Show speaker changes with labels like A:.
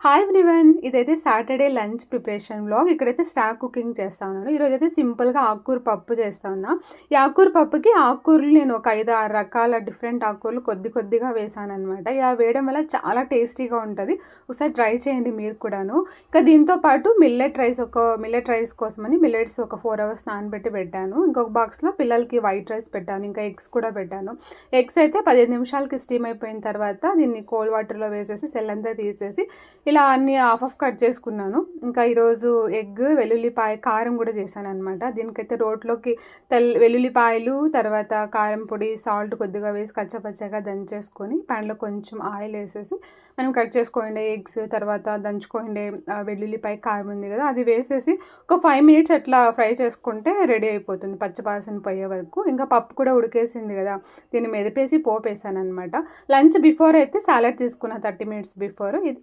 A: Hi everyone, ఇదైతే Saturday lunch preparation vlog. ఇక్కడైతే stock cooking చేస్తా ఉన్నాను. ఈరోజు అయితే సింపుల్గా ఆకుకూర పప్పు చేస్తా ఉన్నా. ఈ ఆకుకూర పప్పుకి ఆకుకూరలు నేను ఒక 5-6 రకాల డిఫరెంట్ ఆకుకూరలు కొద్దిగా వేసాను అనమాట. ఇలా వేయడం వల్ల చాలా టేస్టీగా ఉంటుంది. ఒకసారి ట్రై చేయండి మీరు కూడాను. ఇంకా దీంతో పాటు మిల్లెట్ రైస్ కోసమని మిల్లెట్స్ ఒక 4 hours నానబెట్టి పెట్టాను. ఇంకొక బాక్స్లో పిల్లలకి వైట్ రైస్ పెట్టాను. ఇంకా ఎగ్స్ కూడా పెట్టాను. ఎగ్స్ అయితే 15 నిమిషాలకి స్టీమ్ అయిపోయిన తర్వాత దీన్ని కోల్డ్ వాటర్లో వేసేసి సెల్ అంతా తీసేసి ఇలా అన్ని హాఫ్ కట్ చేసుకున్నాను. ఇంకా ఈరోజు ఎగ్, వెల్లుల్లిపాయ కారం కూడా చేశాను అనమాట. దీనికైతే రోట్లోకి వెల్లుల్లిపాయలు, తర్వాత కారం పొడి, సాల్ట్ కొద్దిగా వేసి కచ్చపచ్చగా దంచేసుకొని ప్యాన్లో కొంచెం ఆయిల్ వేసేసి మనం కట్ చేసుకోండి ఎగ్స్, తర్వాత దంచుకోండి వెల్లుల్లిపాయ కారం ఉంది కదా, అది వేసేసి ఒక 5 minutes అట్లా ఫ్రై చేసుకుంటే రెడీ అయిపోతుంది పచ్చివాసన పోయే వరకు. ఇంకా పప్పు కూడా ఉడికేసింది కదా, దీన్ని మెదిపేసి పోపేసాను అనమాట. లంచ్ బిఫోర్ అయితే సాలడ్ తీసుకున్న 30 minutes బిఫోర్. ఇది